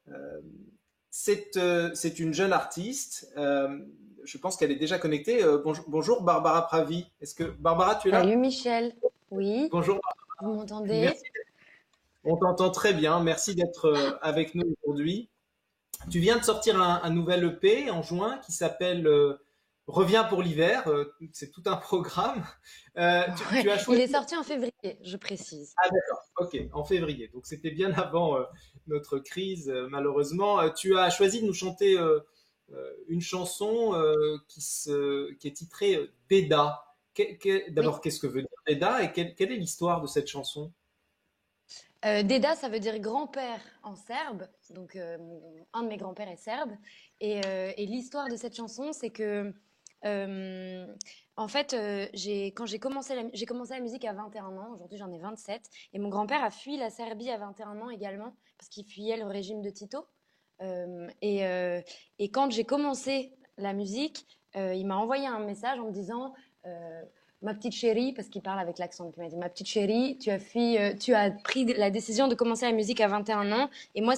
Euh, c'est une jeune artiste. Je pense qu'elle est déjà connectée. Bonjour Barbara Pravi. Est-ce que Barbara, tu es Salut là? Michel. Oui, Bonjour. vous m'entendez? Merci. On t'entend très bien. Merci d'être avec nous aujourd'hui. Tu viens de sortir un nouvel EP en juin qui s'appelle Reviens pour l'hiver. C'est tout un programme. Ouais, Tu as il choisi. est sorti en février, je précise. Ah d'accord. Ok. En février. Donc c'était bien avant notre crise. Malheureusement, tu as choisi de nous chanter une chanson qui est titrée Deda. Oui. D'abord, qu'est-ce que veut dire Deda et quelle est l'histoire de cette chanson? Deda, ça veut dire grand-père en serbe. Donc, un de mes grands-pères est serbe. Et l'histoire de cette chanson, c'est que, euh, en fait, quand j'ai commencé la musique à 21 ans. Aujourd'hui, j'en ai 27. Et mon grand-père a fui la Serbie à 21 ans également, parce qu'il fuyait le régime de Tito. Euh, et, euh, et quand j'ai commencé la musique, il m'a envoyé un message en me disant, ma petite chérie, parce qu'il parle avec l'accent, donc il m'a dit, ma petite chérie, tu as pris la décision de commencer la musique à 21 ans, et moi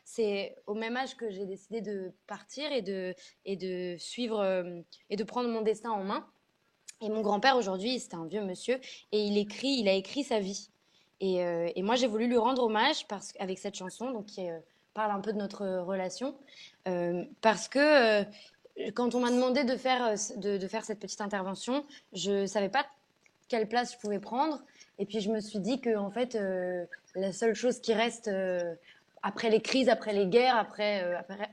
c'est au même âge que j'ai décidé de partir et de suivre et de prendre mon destin en main. Et mon grand-père aujourd'hui, c'était un vieux monsieur, et il a écrit sa vie. Et moi, j'ai voulu lui rendre hommage avec cette chanson, donc qui parle un peu de notre relation, parce que quand on m'a demandé de faire cette petite intervention, je savais pas quelle place je pouvais prendre. Et puis je me suis dit que en fait, la seule chose qui reste après les crises, après les guerres, après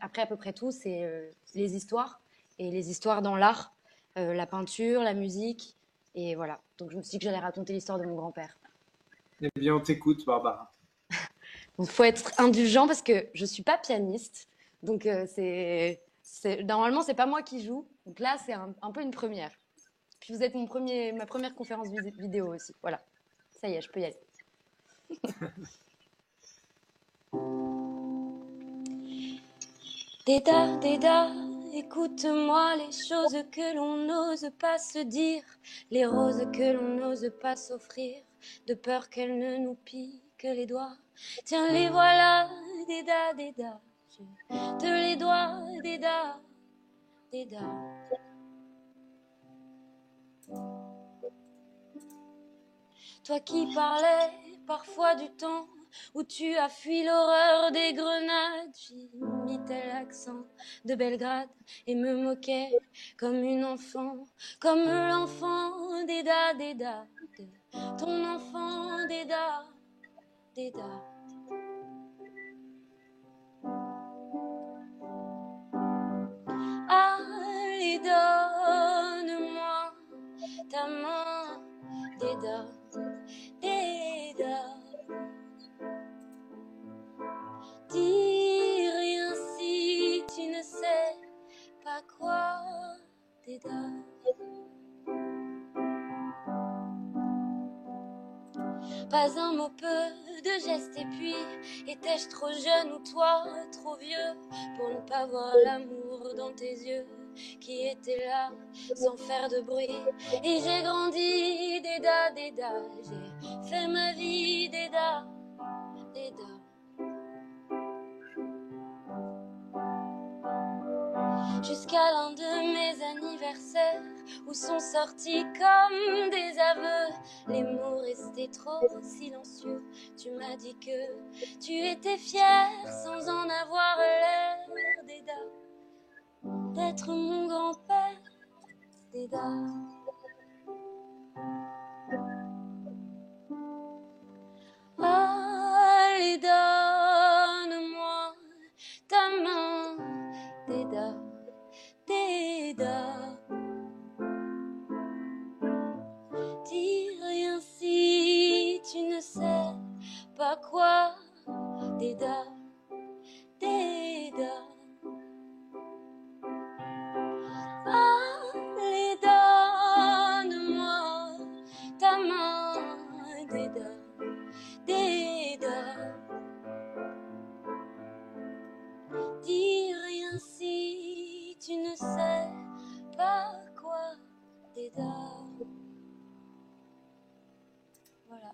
à peu près tout, c'est les histoires et les histoires dans l'art, la peinture, la musique. Et voilà. Donc je me suis dit que j'allais raconter l'histoire de mon grand-père. Eh bien, on t'écoute, Barbara. Donc faut être indulgent parce que je suis pas pianiste. Donc normalement c'est pas moi qui joue. Donc là c'est un peu une première. Puis vous êtes ma première conférence vidéo aussi. Voilà. Ça y est, je peux y aller. Déda, Déda, écoute-moi les choses que l'on n'ose pas se dire, les roses que l'on n'ose pas s'offrir, de peur qu'elles ne nous piquent les doigts. Tiens, les voilà, Déda, Déda, je te les dois, Déda, Déda. Toi qui parlais parfois du temps où tu as fui l'horreur des grenades, j'imitais l'accent de Belgrade et me moquais comme une enfant, comme l'enfant d'Eda, d'Eda, de ton enfant d'Eda, d'Eda. Allez, donne-moi ta main, d'Eda, d'Eda. Dis rien si tu ne sais pas quoi, Déda. Pas un mot, peu de gestes, et puis étais-je trop jeune ou toi trop vieux pour ne pas voir l'amour dans tes yeux qui était là sans faire de bruit. Et j'ai grandi, Déda, Déda, j'ai fait ma vie, Déda, Déda. Jusqu'à l'un de mes anniversaires où sont sortis comme des aveux les mots restés trop silencieux. Tu m'as dit que tu étais fière sans en avoir l'air, Déda, d'être mon grand-père, Déda. Allez, donne-moi ta main, Déda, Déda. Dis rien si tu ne sais pas quoi, Déda, Déda. Allez, donne-moi ta main, Déda, Déda. Dis rien si tu ne sais pas quoi, Déda. Voilà.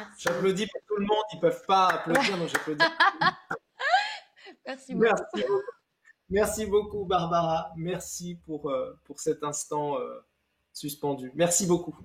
Merci. J'applaudis pour tout le monde, ils peuvent pas applaudir, donc j'applaudis. Merci beaucoup. Merci, merci beaucoup, Barbara. Merci pour cet instant suspendu. Merci beaucoup.